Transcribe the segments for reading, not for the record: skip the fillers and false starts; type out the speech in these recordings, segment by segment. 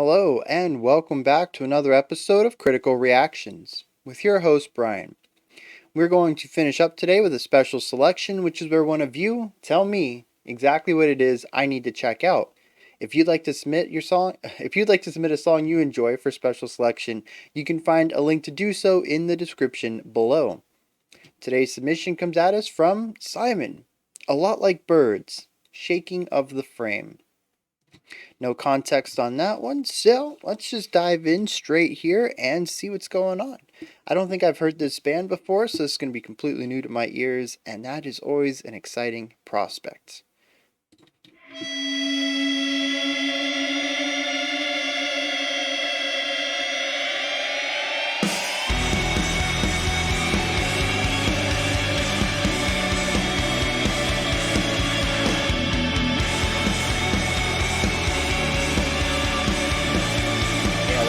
Hello, and welcome back to another episode of Critical Reactions with your host, Bryan. We're going to finish up today with a special selection, which is where one of you tell me exactly what it is I need to check out. If you'd like to submit your song, if you'd like to submit a song you enjoy for special selection, you can find a link to do so in the description below. Today's submission comes at us from Simon. A lot like birds, shaking of the frame. No context on that one, so let's just dive in straight here and see what's going on. I don't think I've heard this band before, so this is going to be completely new to my ears, and that is always an exciting prospect.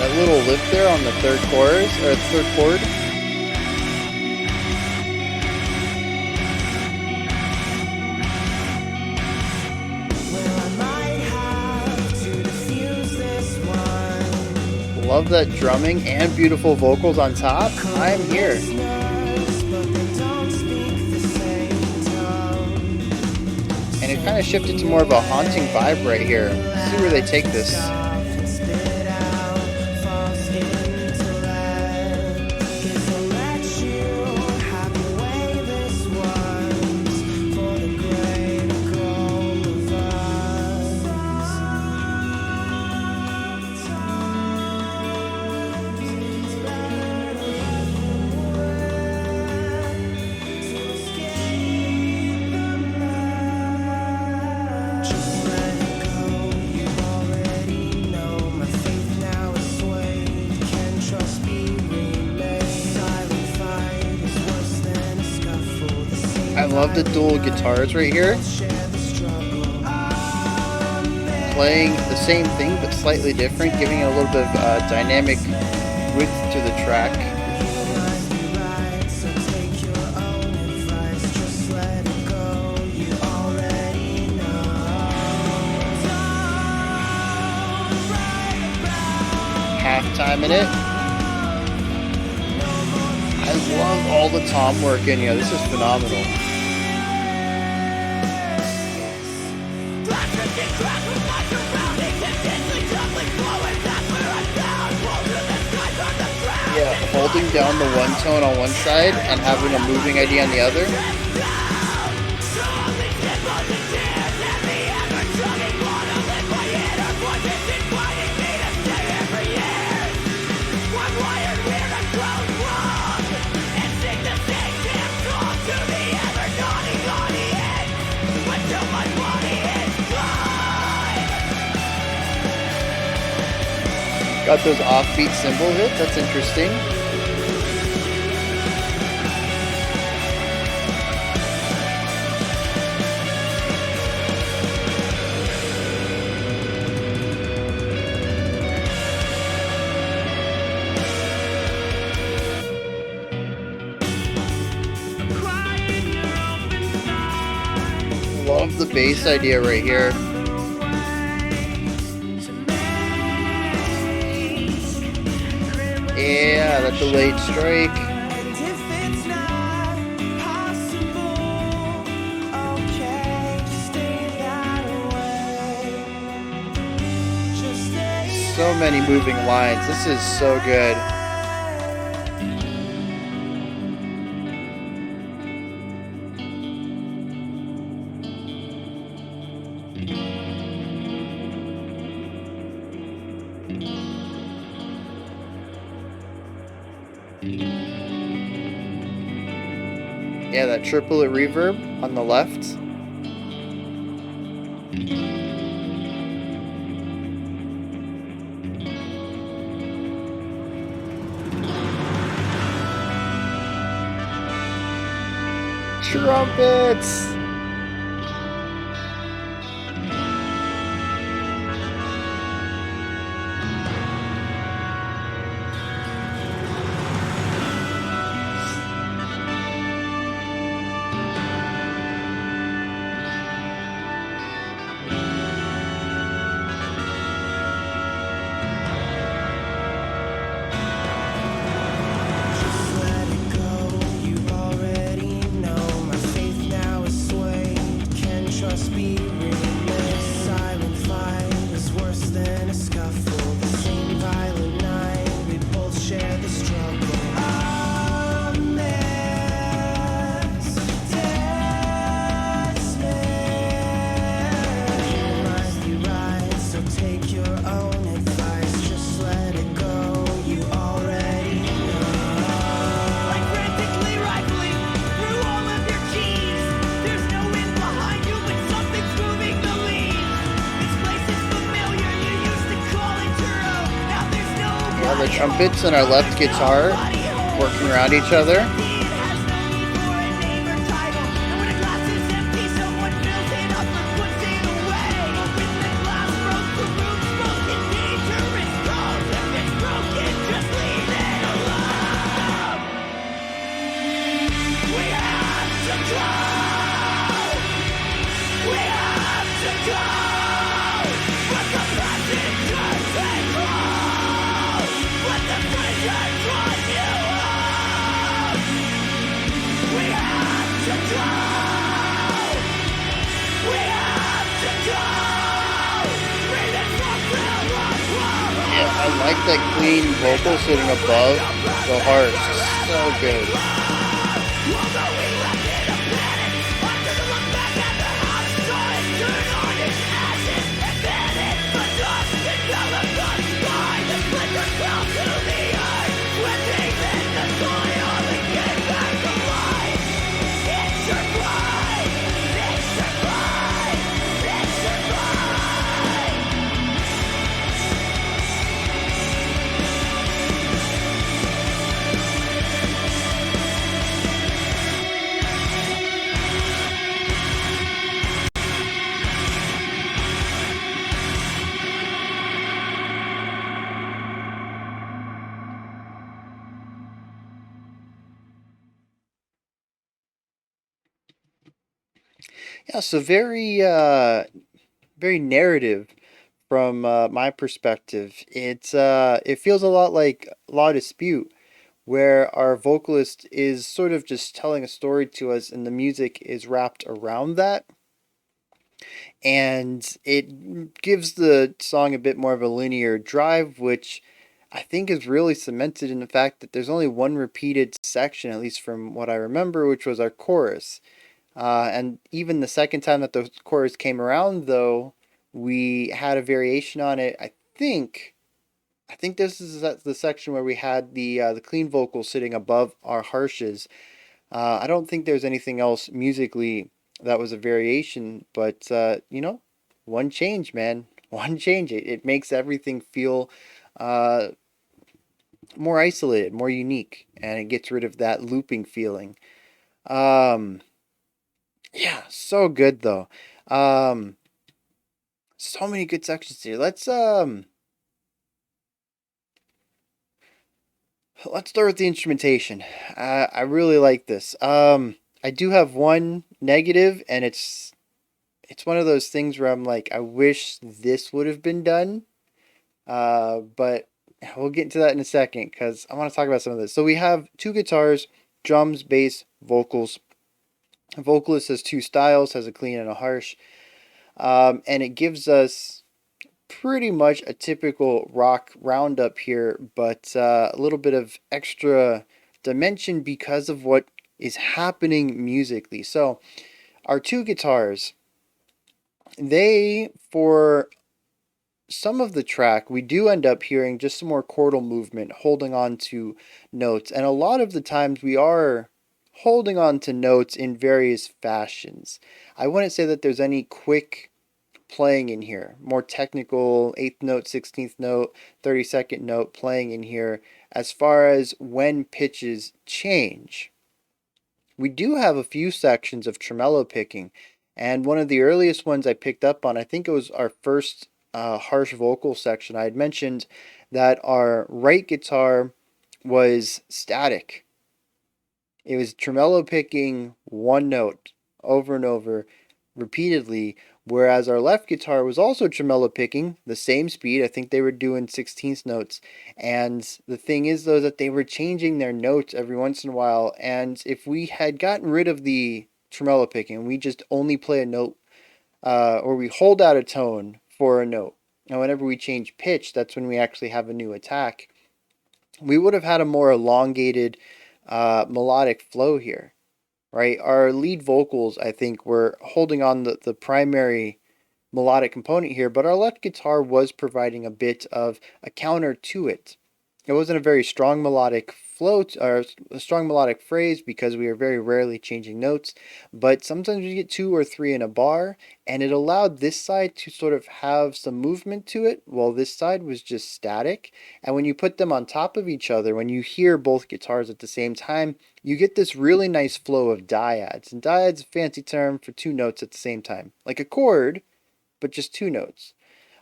That little lift there on the third chorus, or third chord. Love that drumming and beautiful vocals on top. I am here. And it kind of shifted to more of a haunting vibe right here. Let's see where they take this. I love the dual guitars right here. Playing the same thing but slightly different, giving it a little bit of dynamic width to the track. Halftime in it. I love all the tom work in here. This is phenomenal. Yeah, holding down the one tone on one side and having a moving idea on the other. Got those offbeat cymbal hits, that's interesting. Love the bass idea right here. Yeah, that delayed strike. So many moving lines. This is so good. Yeah, that triplet reverb on the left. Trumpets! the trumpets and our left guitar working around each other. I like that clean vocal sitting above the harsh. So good. Yeah, so very narrative from my perspective. It feels a lot like Law Dispute, where our vocalist is sort of just telling a story to us, and the music is wrapped around that, and it gives the song a bit more of a linear drive, which I think is really cemented in the fact that there's only one repeated section, at least from what I remember, which was our chorus. And even the second time that the chorus came around, though, we had a variation on it. I think this is the section where we had the clean vocal sitting above our harshes. I don't think there's anything else musically that was a variation, but one change, man, one change. It makes everything feel more isolated, more unique, and it gets rid of that looping feeling. Um, yeah, so good though. Um, so many good sections here. Let's start with the instrumentation. I really like this. I do have one negative, and it's one of those things where I'm like, I wish this would have been done. But we'll get into that in a second because I want to talk about some of this. So we have two guitars, drums, bass, vocals. A vocalist has two styles, has a clean and a harsh, and it gives us pretty much a typical rock roundup here, but a little bit of extra dimension because of what is happening musically. So our two guitars, for some of the track, we do end up hearing just some more chordal movement, holding on to notes. And a lot of the times we are holding on to notes in various fashions. I wouldn't say that there's any quick playing in here, more technical 8th note, 16th note, 32nd note playing in here as far as when pitches change. We do have a few sections of tremolo picking, and one of the earliest ones I picked up on, I think it was our first harsh vocal section. I had mentioned that our right guitar was static. It was tremolo picking one note over and over repeatedly, whereas our left guitar was also tremolo picking the same speed. I think they were doing 16th notes. And the thing is, though, that they were changing their notes every once in a while. And if we had gotten rid of the tremolo picking, we just only play a note, or we hold out a tone for a note. And whenever we change pitch, that's when we actually have a new attack. We would have had a more elongated melodic flow here, right? Our lead vocals, I think, were holding on the primary melodic component here, but our left guitar was providing a bit of a counter to it. It wasn't a very strong melodic flow or a strong melodic phrase because we are very rarely changing notes, but sometimes we get two or three in a bar, and it allowed this side to sort of have some movement to it while this side was just static. And when you put them on top of each other, when you hear both guitars at the same time, you get this really nice flow of dyads. And dyads is a fancy term for two notes at the same time, like a chord, but just two notes.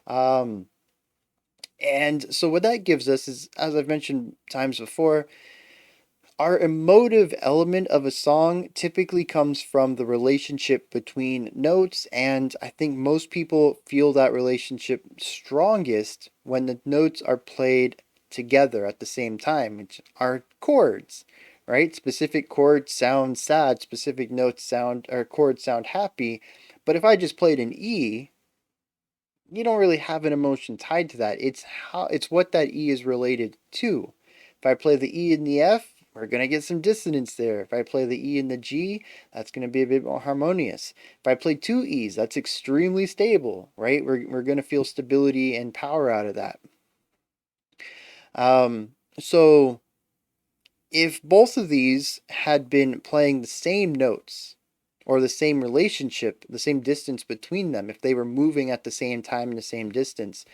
Um, and so what that gives us is, as I've mentioned times before, our emotive element of a song typically comes from the relationship between notes, and I think most people feel that relationship strongest when the notes are played together at the same time, which are chords, right? Specific chords sound sad, specific notes sound or chords sound happy. But if I just played an E, you don't really have an emotion tied to that. It's what that E is related to. If I play the E and the F, we're going to get some dissonance there. If I play the E and the G, that's going to be a bit more harmonious. If I play two E's, that's extremely stable, right? We're going to feel stability and power out of that. So if both of these had been playing the same notes, or the same relationship, the same distance between them, if they were moving at the same time in the same distance,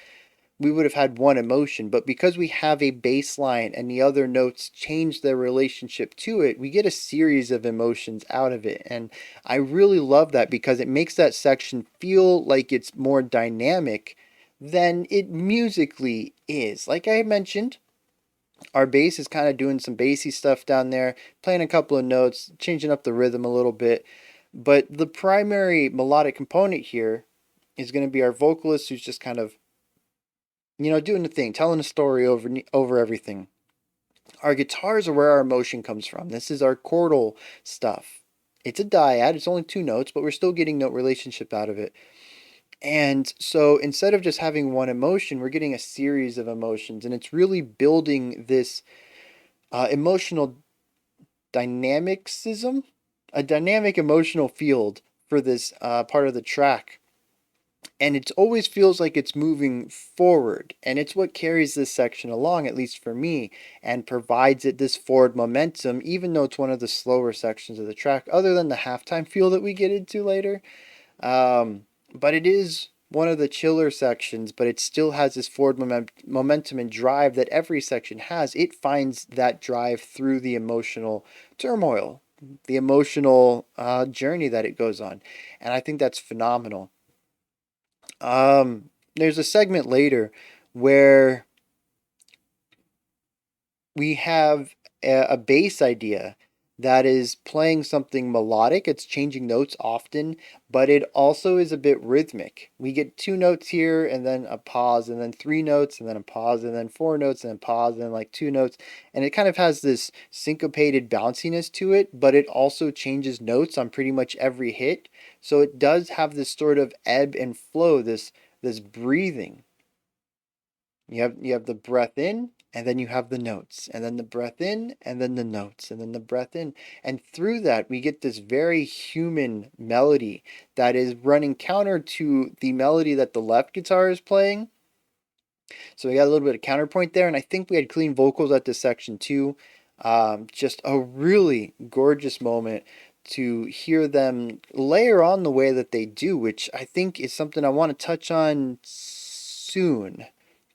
we would have had one emotion. But because we have a bass line and the other notes change their relationship to it, we get a series of emotions out of it. And I really love that because it makes that section feel like it's more dynamic than it musically is. Like I mentioned, our bass is kind of doing some bassy stuff down there, playing a couple of notes, changing up the rhythm a little bit. But the primary melodic component here is going to be our vocalist who's just kind of, doing the thing, telling a story over everything. Our guitars are where our emotion comes from. This is our chordal stuff. It's a dyad, it's only two notes, but we're still getting note relationship out of it. And so instead of just having one emotion, we're getting a series of emotions, and it's really building this emotional dynamicism, a dynamic emotional field for this part of the track. And it always feels like it's moving forward, and it's what carries this section along, at least for me, and provides it this forward momentum, even though it's one of the slower sections of the track, other than the halftime feel that we get into later. But it is one of the chiller sections, but it still has this forward momentum and drive that every section has. It finds that drive through the emotional turmoil, the emotional journey that it goes on, and I think that's phenomenal. There's a segment later where we have a bass idea that is playing something melodic. It's changing notes often, but it also is a bit rhythmic. We get two notes here and then a pause, and then three notes and then a pause, and then four notes and then pause, and then like two notes. And it kind of has this syncopated bounciness to it, but it also changes notes on pretty much every hit. So it does have this sort of ebb and flow, this breathing. You have the breath in, and then you have the notes, and then the breath in, and then the notes, and then the breath in. And through that, we get this very human melody that is running counter to the melody that the left guitar is playing. So we got a little bit of counterpoint there, and I think we had clean vocals at this section too. Just a really gorgeous moment to hear them layer on the way that they do, which I think is something I want to touch on soon.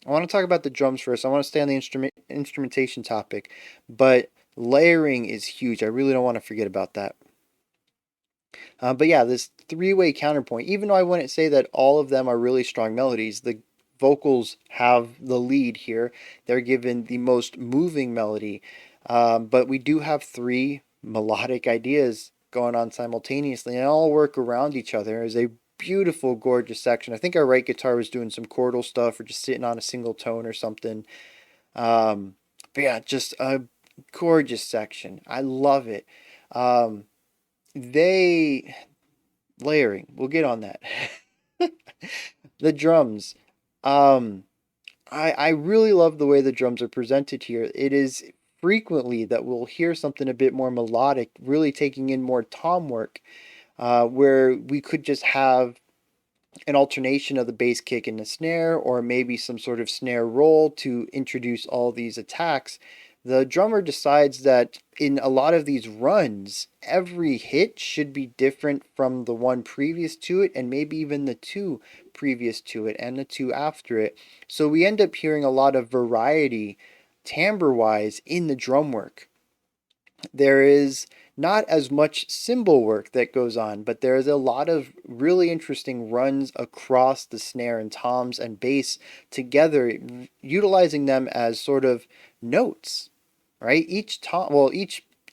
I want to talk about the drums first. I want to stay on the instrumentation topic, but layering is huge. I really don't want to forget about that. But yeah, this three-way counterpoint, even though I wouldn't say that all of them are really strong melodies, the vocals have the lead here. They're given the most moving melody. But we do have three melodic ideas going on simultaneously, and all work around each other as a beautiful, gorgeous section. I think our right guitar was doing some chordal stuff or just sitting on a single tone or something. But yeah, just a gorgeous section. I love it. Um, they layering. We'll get on that. The drums. Um, I really love the way the drums are presented here. It is frequently that we'll hear something a bit more melodic, really taking in more tom work, where we could just have an alternation of the bass kick and the snare, or maybe some sort of snare roll to introduce all these attacks. The drummer decides that in a lot of these runs, every hit should be different from the one previous to it, and maybe even the two previous to it and the two after it. So we end up hearing a lot of variety timbre wise in the drum work. There is not as much cymbal work that goes on, but there is a lot of really interesting runs across the snare and toms and bass together, utilizing them as sort of notes, right? Each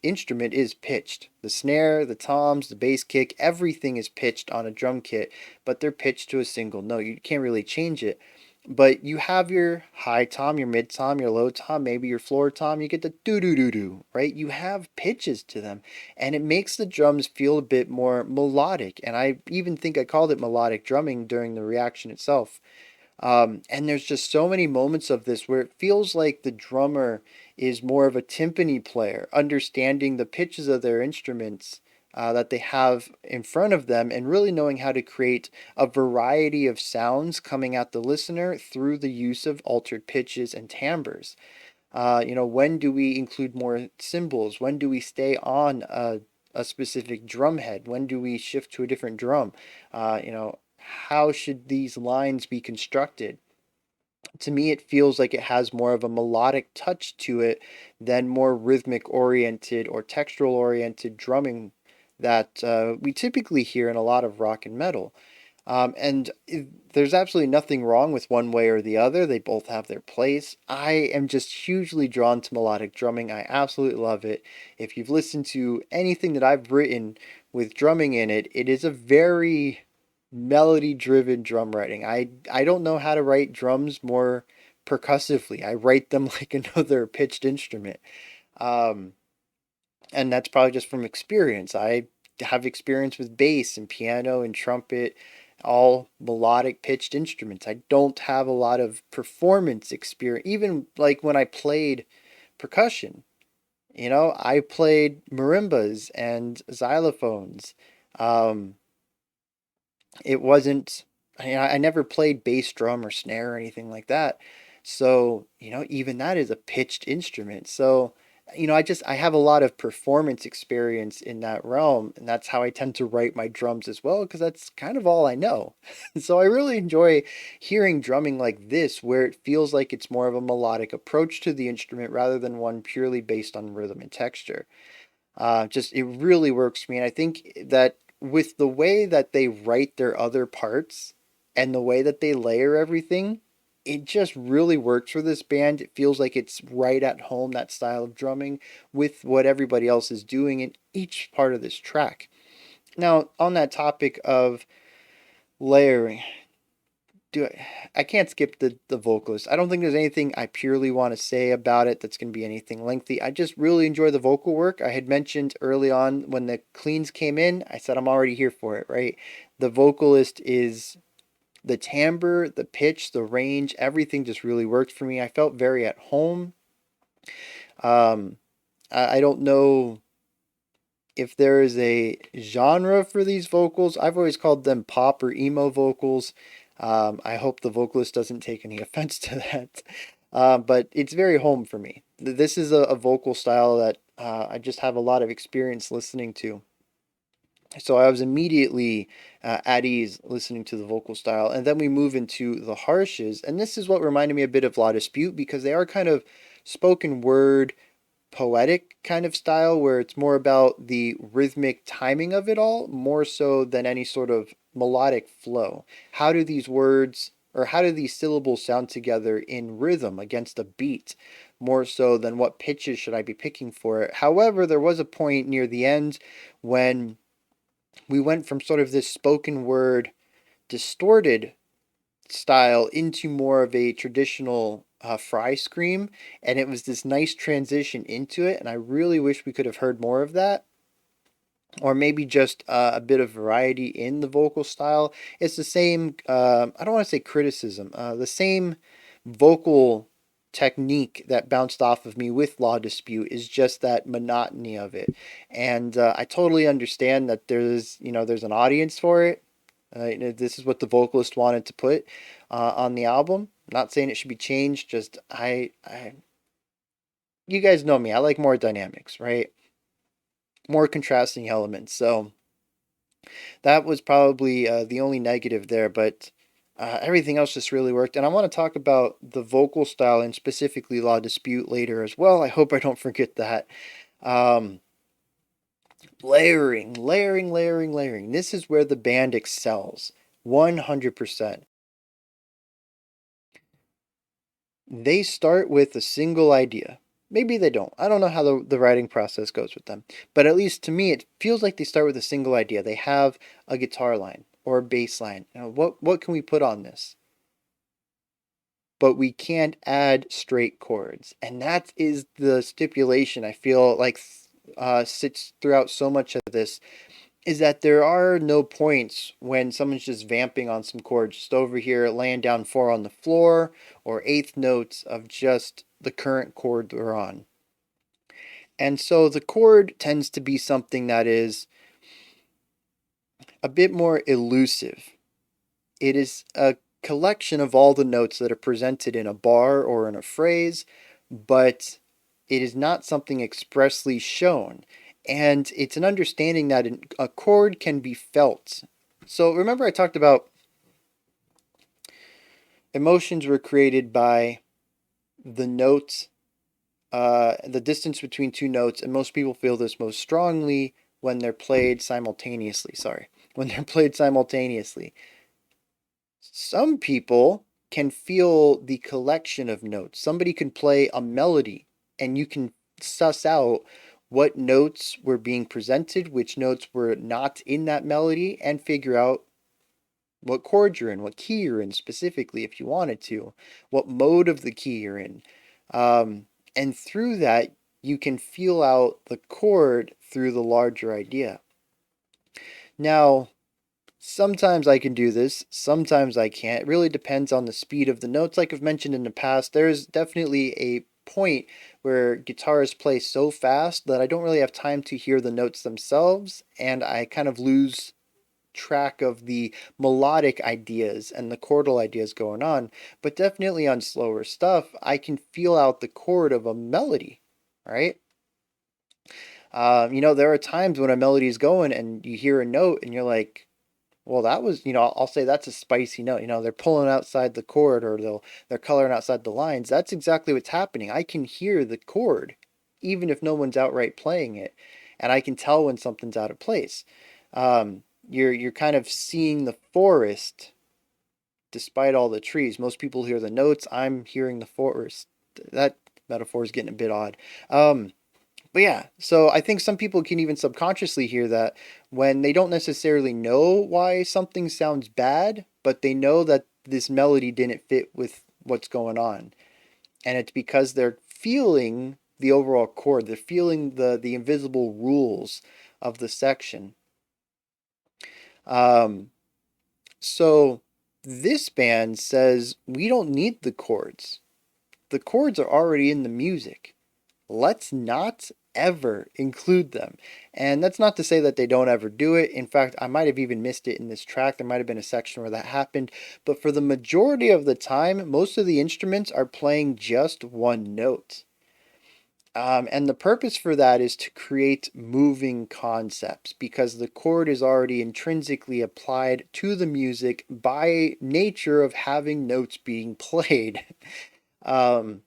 instrument is pitched. The snare, the toms, the bass kick, everything is pitched on a drum kit, but they're pitched to a single note. You can't really change it. But you have your high tom, your mid tom, your low tom, maybe your floor tom, you get the doo doo doo doo, right? You have pitches to them, and it makes the drums feel a bit more melodic. And I even think I called it melodic drumming during the reaction itself. And there's just so many moments of this where it feels like the drummer is more of a timpani player, understanding the pitches of their instruments that they have in front of them and really knowing how to create a variety of sounds coming at the listener through the use of altered pitches and timbres. When do we include more cymbals? When do we stay on a specific drum head? When do we shift to a different drum? How should these lines be constructed? To me, it feels like it has more of a melodic touch to it than more rhythmic oriented or textural oriented drumming that we typically hear in a lot of rock and metal. There's absolutely nothing wrong with one way or the other. They both have their place. I am just hugely drawn to melodic drumming. I absolutely love it. If you've listened to anything that I've written with drumming in it, it is a very melody driven drum writing. I don't know how to write drums more percussively. I write them like another pitched instrument. Um, and that's probably just from experience. I have experience with bass and piano and trumpet, all melodic pitched instruments. I don't have a lot of performance experience. Even like when I played percussion, I played marimbas and xylophones. Um, it wasn't, I never played bass drum or snare or anything like that. So, even that is a pitched instrument. So, I have a lot of performance experience in that realm, and that's how I tend to write my drums as well, because that's kind of all I know. So I really enjoy hearing drumming like this, where it feels like it's more of a melodic approach to the instrument rather than one purely based on rhythm and texture. Just it really works for me, and I think that with the way that they write their other parts and the way that they layer everything, it just really works for this band. It feels like it's right at home, that style of drumming, with what everybody else is doing in each part of this track. Now, on that topic of layering, I can't skip the vocalist. I don't think there's anything I purely want to say about it that's going to be anything lengthy. I just really enjoy the vocal work. I had mentioned early on when the cleans came in, I said I'm already here for it, right? The vocalist is the timbre, the pitch, the range, everything just really worked for me. I felt very at home. Um, I don't know if there is a genre for these vocals. I've always called them pop or emo vocals. I hope the vocalist doesn't take any offense to that. But it's very home for me. This is a vocal style that I just have a lot of experience listening to. So I was immediately at ease listening to the vocal style. And then we move into the harshes. And this is what reminded me a bit of La Dispute, because they are kind of spoken word poetic kind of style where it's more about the rhythmic timing of it all, more so than any sort of melodic flow. How do these words or how do these syllables sound together in rhythm against a beat, more so than what pitches should I be picking for it? However, there was a point near the end when we went from sort of this spoken word distorted style into more of a traditional fry scream, and it was this nice transition into it, and I really wish we could have heard more of that, or maybe just a bit of variety in the vocal style. It's the same, I don't want to say criticism, the same vocal technique that bounced off of me with Law Dispute is just that monotony of it. And I totally understand that there's an audience for it. This is what the vocalist wanted to put on the album. Not saying it should be changed, just I you guys know me. I like more dynamics, right? More contrasting elements. So that was probably the only negative there, but everything else just really worked. And I want to talk about the vocal style and specifically La Dispute later as well. I hope I don't forget that. Um, layering, layering, layering, layering. This is where the band excels. 100%. They start with a single idea. Maybe they don't. I don't know how the writing process goes with them. But at least to me, it feels like they start with a single idea. They have a guitar line or a bass line. You know, what can we put on this? But we can't add straight chords. And that is the stipulation I feel like sits throughout so much of this, is that there are no points when someone's just vamping on some chords, just over here laying down four on the floor or eighth notes of just the current chord they're on. And so the chord tends to be something that is a bit more elusive. It is a collection of all the notes that are presented in a bar or in a phrase, but it is not something expressly shown. And it's an understanding that a chord can be felt. So remember I talked about emotions were created by the notes, the distance between two notes, and most people feel this most strongly when they're played simultaneously. Sorry, when they're played simultaneously. Some people can feel the collection of notes. Somebody can play a melody and you can suss out what notes were being presented, which notes were not in that melody, and figure out what chord you're in, what key you're in specifically, if you wanted to, what mode of the key you're in. And through that, you can feel out the chord through the larger idea. Now, sometimes I can do this, sometimes I can't. It really depends on the speed of the notes. Like I've mentioned in the past, there's definitely a point where guitarists play so fast that I don't really have time to hear the notes themselves, and I kind of lose track of the melodic ideas and the chordal ideas going on. But definitely on slower stuff, I can feel out the chord of a melody, right? There are times when a melody is going and you hear a note and you're like, well, that was, I'll say that's a spicy note. They're pulling outside the chord or they're coloring outside the lines. That's exactly what's happening. I can hear the chord, even if no one's outright playing it, and I can tell when something's out of place. You're kind of seeing the forest despite all the trees. Most people hear the notes. I'm hearing the forest. That metaphor is getting a bit odd. But yeah, so I think some people can even subconsciously hear that when they don't necessarily know why something sounds bad, but they know that this melody didn't fit with what's going on. And it's because they're feeling the overall chord, they're feeling the invisible rules of the section. Um, so this band says we don't need the chords. The chords are already in the music. Let's not ever include them. And that's not to say that they don't ever do it. In fact, I might have even missed it in this track. There might have been a section where that happened. But for the majority of the time, most of the instruments are playing just one note. And the purpose for that is to create moving concepts because the chord is already intrinsically applied to the music by nature of having notes being played. um,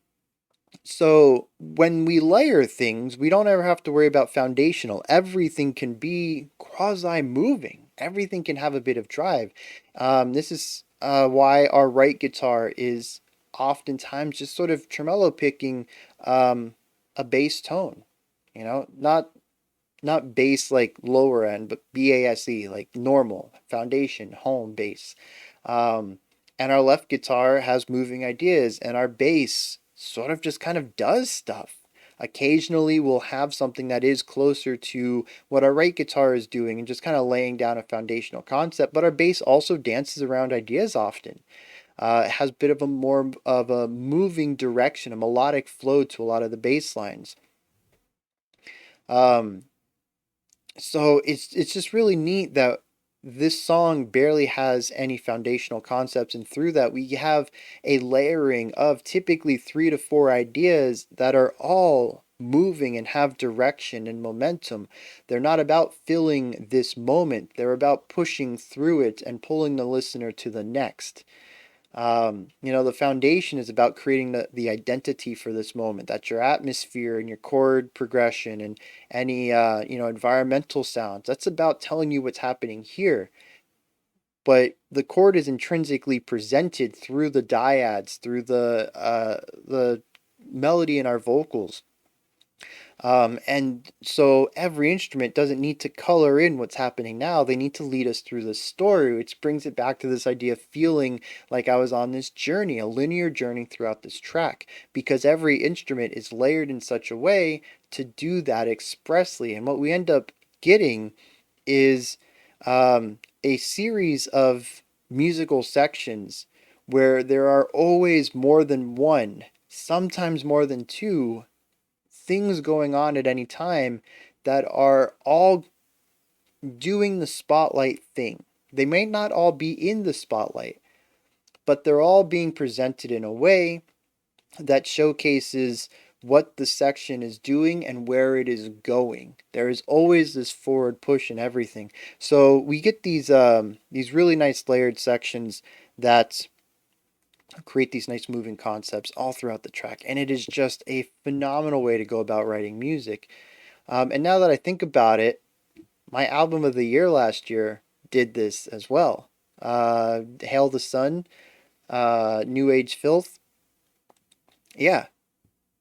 so when we layer things, we don't ever have to worry about foundational. Everything can be quasi-moving. Everything can have a bit of drive. This is why our right guitar is oftentimes just sort of tremolo picking a bass tone. Not bass like lower end, but BASE, like normal, foundation, home bass. Um, and our left guitar has moving ideas, and our bass sort of just kind of does stuff. Occasionally, we'll have something that is closer to what our right guitar is doing and just kind of laying down a foundational concept, but our bass also dances around ideas often. It has a bit of a more of a moving direction, a melodic flow to a lot of the bass lines. Um, so it's just really neat that this song barely has any foundational concepts, and through that we have a layering of typically 3 to 4 ideas that are all moving and have direction and momentum. They're not about filling this moment, they're about pushing through it and pulling the listener to the next. The foundation is about creating the identity for this moment. That's your atmosphere and your chord progression and any environmental sounds. That's about telling you what's happening here. But the chord is intrinsically presented through the dyads, through the melody in our vocals. And so every instrument doesn't need to color in what's happening now. They need to lead us through the story, which brings it back to this idea of feeling like I was on this journey, a linear journey throughout this track, because every instrument is layered in such a way to do that expressly. And what we end up getting is a series of musical sections where there are always more than one, sometimes more than two things going on at any time that are all doing the spotlight thing. They may not all be in the spotlight, but they're all being presented in a way that showcases what the section is doing and where it is going. There is always this forward push in everything. So we get these really nice layered sections that create these nice moving concepts all throughout the track, and it is just a phenomenal way to go about writing music. And now that I think about it, my album of the year last year did this as well. Hail the Sun, New Age Filth. Yeah,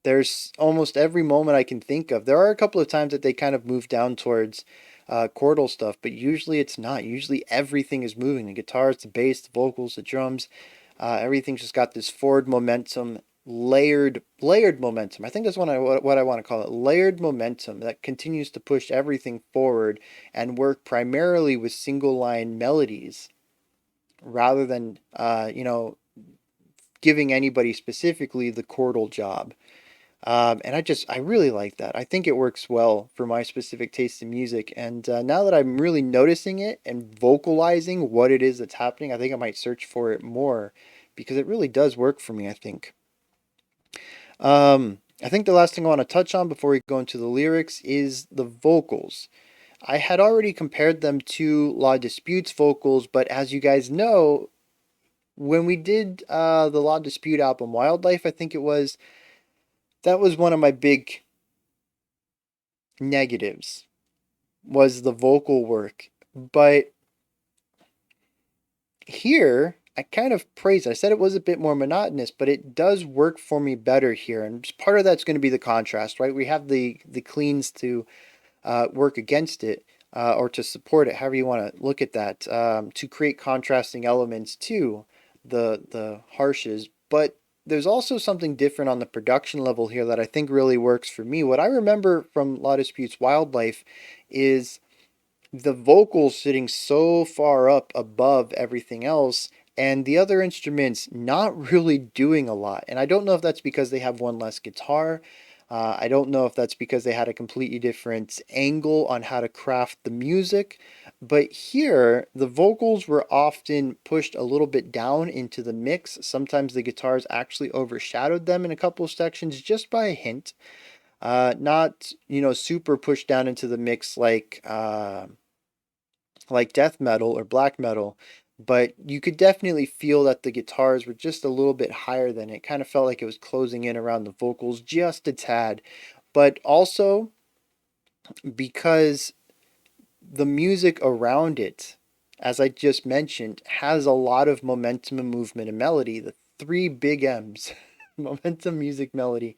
there's almost every moment I can think of. There are a couple of times that they kind of move down towards chordal stuff, but usually it's not. Usually everything is moving. The guitars, the bass, the vocals, the drums. Everything's just got this forward momentum, layered momentum. I think that's what I want to call it. Layered momentum that continues to push everything forward and work primarily with single line melodies rather than giving anybody specifically the chordal job. And I really like that. I think it works well for my specific taste in music. And now that I'm really noticing it and vocalizing what it is that's happening, I think I might search for it more because it really does work for me, I think. I think the last thing I want to touch on before we go into the lyrics is the vocals. I had already compared them to La Dispute's vocals, but as you guys know, when we did the La Dispute album, Wildlife, I think it was, that was one of my big negatives, was the vocal work. But here, I kind of praise it. I said it was a bit more monotonous, but it does work for me better here. And part of that's going to be the contrast, right? We have the cleans to work against it or to support it, however you want to look at that, to create contrasting elements to the harshes. But there's also something different on the production level here that I think really works for me. What I remember from La Dispute's Wildlife is the vocals sitting so far up above everything else and the other instruments not really doing a lot. And I don't know if that's because they have one less guitar. I don't know if that's because they had a completely different angle on how to craft the music. But here, the vocals were often pushed a little bit down into the mix. Sometimes the guitars actually overshadowed them in a couple of sections just by a hint. Not, super pushed down into the mix like death metal or black metal, but you could definitely feel that the guitars were just a little bit higher than it. Kind of felt like it was closing in around the vocals just a tad. But also because the music around it, as I just mentioned, has a lot of momentum and movement and melody. The three big M's, momentum, music, melody,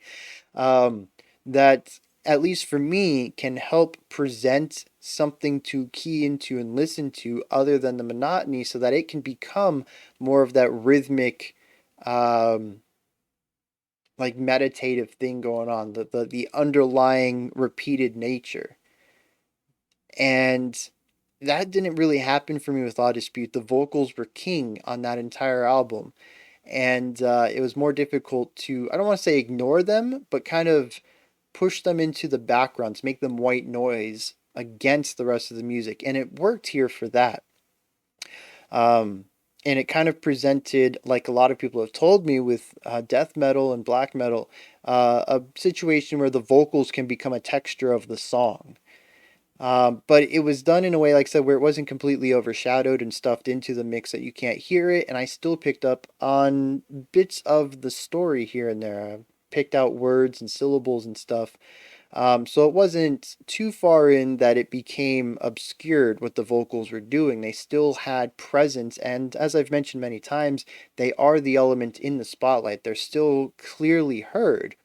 um, that at least for me can help present something to key into and listen to other than the monotony so that it can become more of that rhythmic um, like meditative thing going on, the underlying repeated nature. And that didn't really happen for me with La Dispute. The vocals were king on that entire album, and it was more difficult to, I don't want to say ignore them, but kind of push them into the background to make them white noise against the rest of the music. And it worked here for that. Um, and it kind of presented, like a lot of people have told me with death metal and black metal, a situation where the vocals can become a texture of the song. But it was done in a way, like I said, where it wasn't completely overshadowed and stuffed into the mix that you can't hear it. And I still picked up on bits of the story here and there. I picked out words and syllables and stuff. So it wasn't too far in that it became obscured what the vocals were doing. They still had presence, and as I've mentioned many times, they are the element in the spotlight. They're still clearly heard,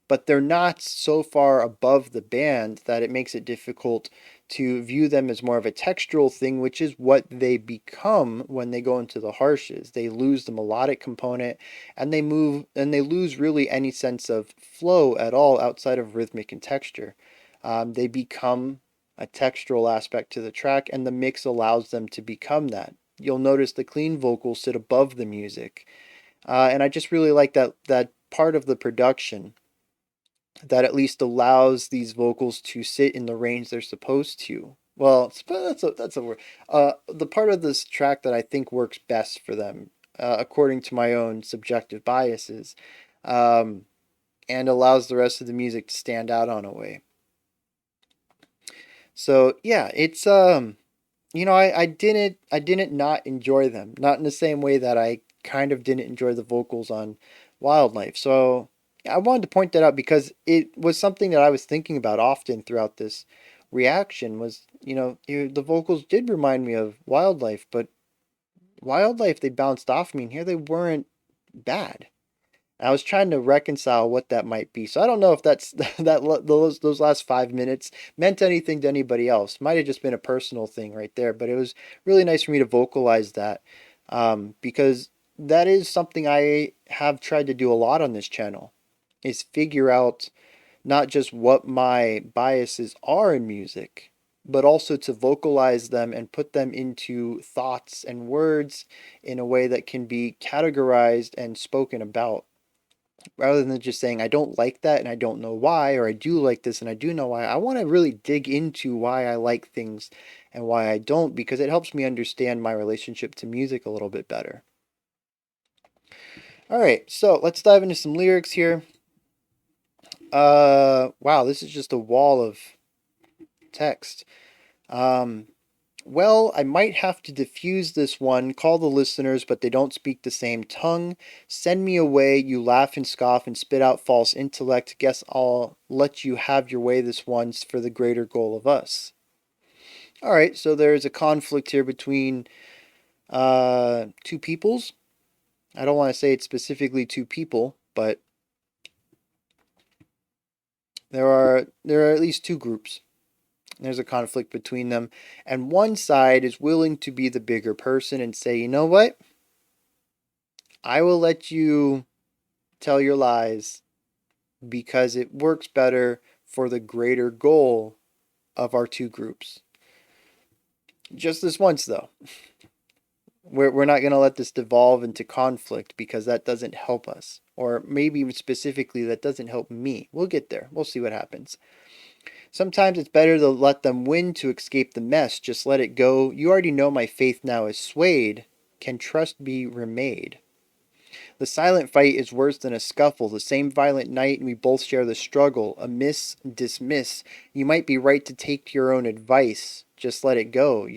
but they're not so far above the band that it makes it difficult to view them as more of a textural thing, which is what they become when they go into the harshes. They lose the melodic component and they lose really any sense of flow at all outside of rhythmic and texture. They become a textural aspect to the track, and the mix allows them to become that. You'll notice the clean vocals sit above the music. And I just really like that part of the production that at least allows these vocals to sit in the range they're supposed to. Well, that's a word. The part of this track that I think works best for them, according to my own subjective biases, um, and allows the rest of the music to stand out on a way. So yeah, it's I didn't not enjoy them, not in the same way that I kind of didn't enjoy the vocals on Wildlife. So I wanted to point that out because it was something that I was thinking about often throughout this reaction. Was the vocals did remind me of Wildlife, but Wildlife they bounced off me, and here they weren't bad. I was trying to reconcile what that might be. So I don't know if that's those last 5 minutes meant anything to anybody else. Might have just been a personal thing right there, but it was really nice for me to vocalize that, because that is something I have tried to do a lot on this channel, is figure out not just what my biases are in music, but also to vocalize them and put them into thoughts and words in a way that can be categorized and spoken about, rather than just saying I don't like that and I don't know why, or I do like this and I do know why. I want to really dig into why I like things and why I don't, because it helps me understand my relationship to music a little bit better. All right, so let's dive into some lyrics here. Wow, this is just a wall of text. Um, Well, I might have to diffuse this one, call the listeners, but they don't speak the same tongue. Send me away, you laugh and scoff and spit out false intellect. Guess I'll let you have your way this once for the greater goal of us. All right, so there's a conflict here between two peoples. I don't want to say it's specifically two people, but there are at least two groups. There's a conflict between them, and one side is willing to be the bigger person and say, you know what? I will let you tell your lies because it works better for the greater goal of our two groups. Just this once, though. We're not going to let this devolve into conflict because that doesn't help us. Or maybe even specifically, that doesn't help me. We'll get there. We'll see what happens. Sometimes it's better to let them win to escape the mess. Just let it go. You already know my faith now is swayed. Can trust be remade? The silent fight is worse than a scuffle, the same violent night, and we both share the struggle. A miss, dismiss. You might be right to take your own advice. Just let it go.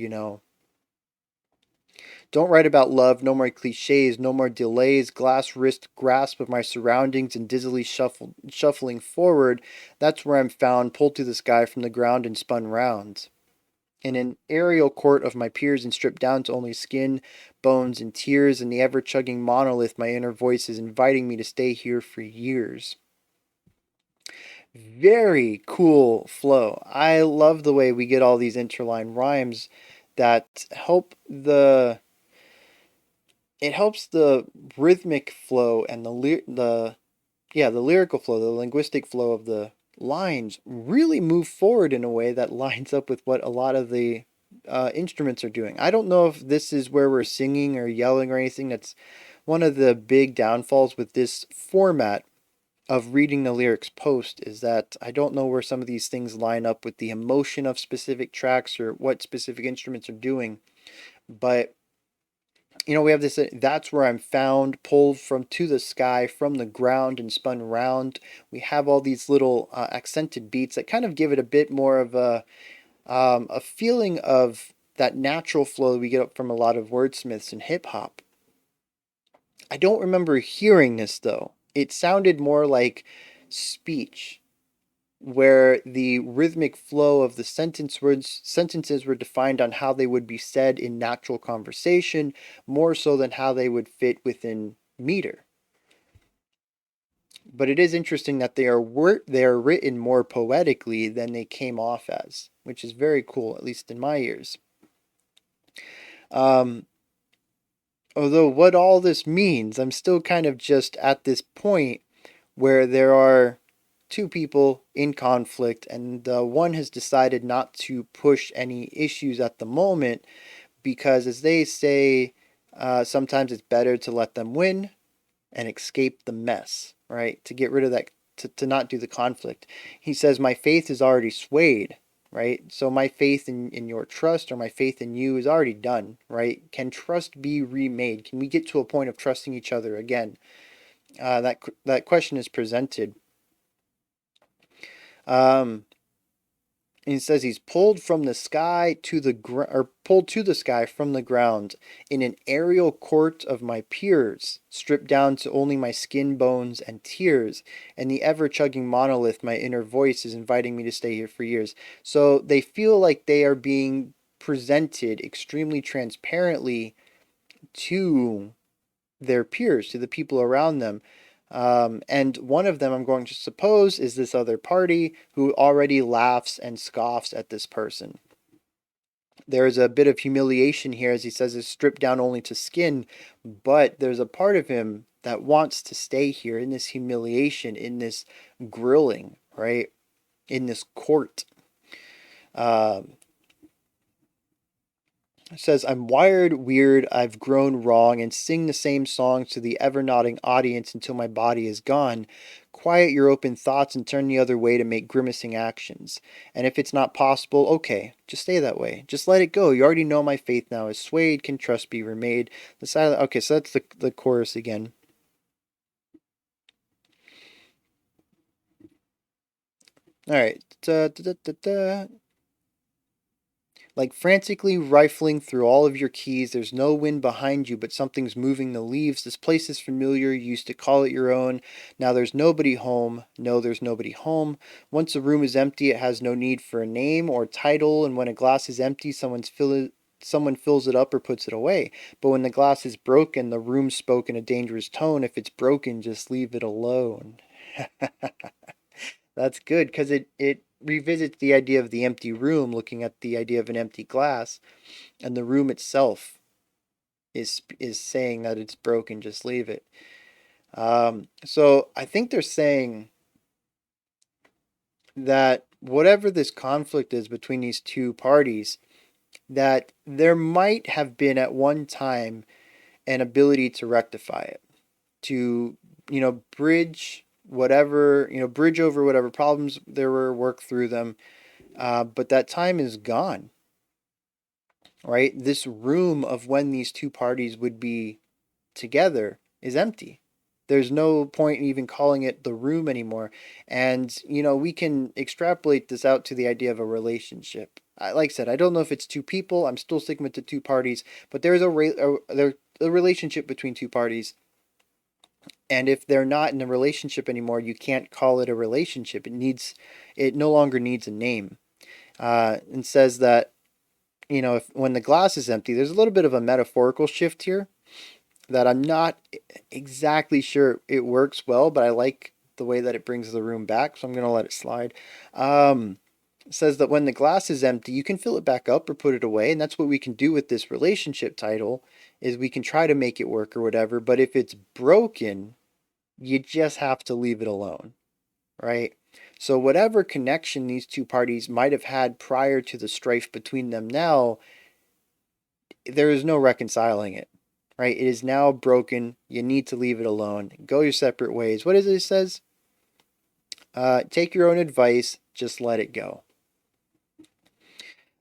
Don't write about love, no more cliches, no more delays, glass wrist grasp of my surroundings and dizzily shuffling forward. That's where I'm found, pulled to the sky from the ground and spun round. In an aerial court of my peers and stripped down to only skin, bones, and tears, and the ever chugging monolith, my inner voice is inviting me to stay here for years. Very cool flow. I love the way we get all these interline rhymes that helps the rhythmic flow and the lyrical flow, the linguistic flow of the lines really move forward in a way that lines up with what a lot of the instruments are doing. I don't know if this is where we're singing or yelling or anything. That's one of the big downfalls with this format of reading the lyrics post, is that I don't know where some of these things line up with the emotion of specific tracks or what specific instruments are doing. But we have this, that's where I'm found, pulled from to the sky, from the ground and spun round. We have all these little accented beats that kind of give it a bit more of a feeling of that natural flow we get from a lot of wordsmiths and hip hop. I don't remember hearing this though. It sounded more like speech, where the rhythmic flow of the sentences were defined on how they would be said in natural conversation, more so than how they would fit within meter. But it is interesting that they are written more poetically than they came off as, which is very cool, at least in my ears. Um, Although what all this means, I'm still kind of just at this point where there are two people in conflict, and one has decided not to push any issues at the moment because, as they say, sometimes it's better to let them win and escape the mess, right? To get rid of that, to not do the conflict. He says, my faith is already swayed, right? So my faith in your trust, or my faith in you, is already done, right? Can trust be remade? Can we get to a point of trusting each other again? That question is presented. Um, And he says he's pulled from the sky to the or pulled to the sky from the ground in an aerial court of my peers, stripped down to only my skin, bones, and tears, and the ever chugging monolith, my inner voice, is inviting me to stay here for years. So they feel like they are being presented extremely transparently to their peers, to the people around them. And one of them, I'm going to suppose, is this other party who already laughs and scoffs at this person. There is a bit of humiliation here, as he says, is stripped down only to skin, but there's a part of him that wants to stay here in this humiliation, in this grilling, right? In this court. Um, says, I'm wired weird, I've grown wrong, and sing the same songs to the ever nodding audience until my body is gone. Quiet your open thoughts and turn the other way to make grimacing actions. And if it's not possible, okay, just stay that way. Just let it go. You already know my faith now is swayed, can trust be remade. The silent. Okay, so that's the chorus again. All right. Da, da, da, da, da. Like frantically rifling through all of your keys, there's no wind behind you, but something's moving the leaves. This place is familiar, you used to call it your own. Now there's nobody home. No, there's nobody home. Once a room is empty, it has no need for a name or title, and when a glass is empty, someone fills it up or puts it away. But when the glass is broken, the room spoke in a dangerous tone. If it's broken, just leave it alone. That's good because it revisits the idea of the empty room, looking at the idea of an empty glass, and the room itself is saying that it's broken. Just leave it. So I think they're saying that whatever this conflict is between these two parties, that there might have been at one time an ability to rectify it, to bridge whatever bridge over whatever problems there were, work through them. But that time is gone, right? This room of when these two parties would be together is empty. There's no point in even calling it the room anymore. And, we can extrapolate this out to the idea of a relationship. Like I said, I don't know if it's two people. I'm still sticking with the two parties, but there's a relationship between two parties. And if they're not in a relationship anymore, you can't call it a relationship. It no longer needs a name. And says that if when the glass is empty, there's a little bit of a metaphorical shift here that I'm not exactly sure it works well, but I like the way that it brings the room back, so I'm going to let it slide. It says that when the glass is empty, you can fill it back up or put it away, and that's what we can do with this relationship title, is we can try to make it work or whatever, but if it's broken, you just have to leave it alone, right? So whatever connection these two parties might have had prior to the strife between them now, there is no reconciling it, right? It is now broken. You need to leave it alone. Go your separate ways. What is it says? Take your own advice. Just let it go.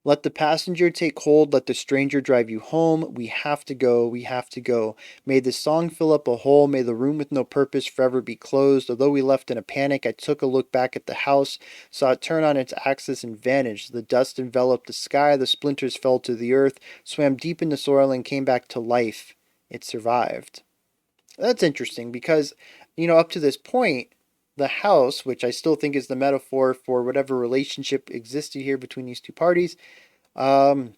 Let the passenger take hold, let the stranger drive you home. We have to go, we have to go. May the song fill up a hole, may the room with no purpose forever be closed. Although we left in a panic, I took a look back at the house, saw it turn on its axis and vanish. The dust enveloped the sky, the splinters fell to the earth, swam deep in the soil and came back to life. It survived. That's interesting because, up to this point, the house, which I still think is the metaphor for whatever relationship existed here between these two parties, um,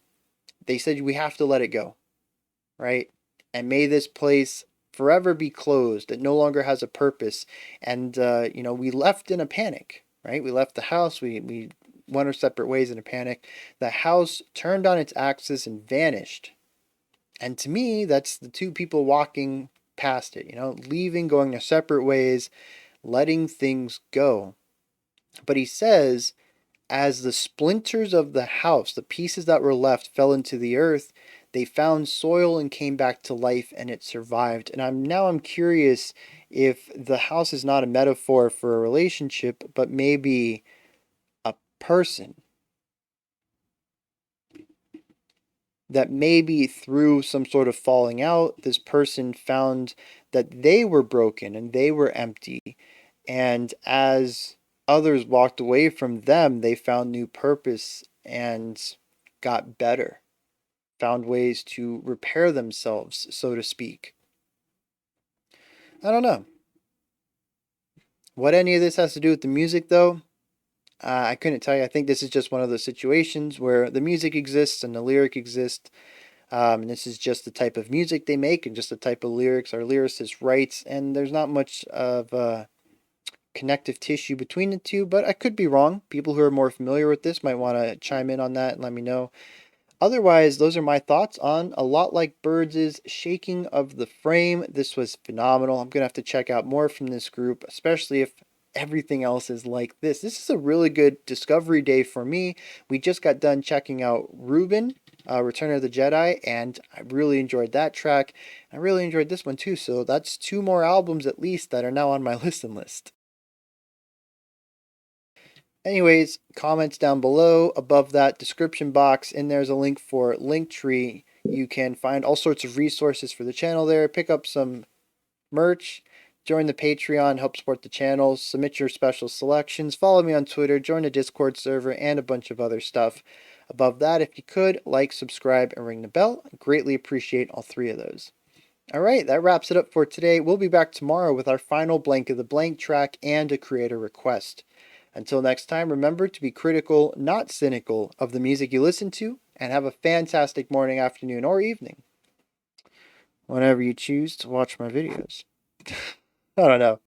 they said we have to let it go, right? And may this place forever be closed. It no longer has a purpose. And we left in a panic, right? We left the house. We went our separate ways in a panic. The house turned on its axis and vanished. And to me, that's the two people walking past it, leaving, going their separate ways, letting things go. But he says, as the splinters of the house, the pieces that were left, fell into the earth, they found soil and came back to life, and it survived. And I'm curious if the house is not a metaphor for a relationship, but maybe a person. That maybe through some sort of falling out, this person found that they were broken and they were empty. And as others walked away from them, they found new purpose and got better, found ways to repair themselves, so to speak. I don't know. What any of this has to do with the music, though, I couldn't tell you. I think this is just one of those situations where the music exists and the lyric exists. And this is just the type of music they make and just the type of lyrics our lyricist writes. And there's not much of connective tissue between the two, but I could be wrong. People who are more familiar with this might want to chime in on that and let me know. Otherwise, those are my thoughts on A Lot Like Birds' Shaking of the Frame. This was phenomenal. I'm going to have to check out more from this group, especially if everything else is like this. This is a really good discovery day for me. We just got done checking out Reuben, Return of the Jedi, and I really enjoyed that track. I really enjoyed this one too, so that's two more albums at least that are now on my listen list. Anyways, comments down below. Above that description box, and there's a link for Linktree. You can find all sorts of resources for the channel there. Pick up some merch, join the Patreon, help support the channel, submit your special selections, follow me on Twitter, join the Discord server, and a bunch of other stuff. Above that, if you could, like, subscribe, and ring the bell. I greatly appreciate all three of those. All right, that wraps it up for today. We'll be back tomorrow with our final blank of the blank track and a creator request. Until next time, remember to be critical, not cynical, of the music you listen to, and have a fantastic morning, afternoon, or evening whenever you choose to watch my videos. I don't know.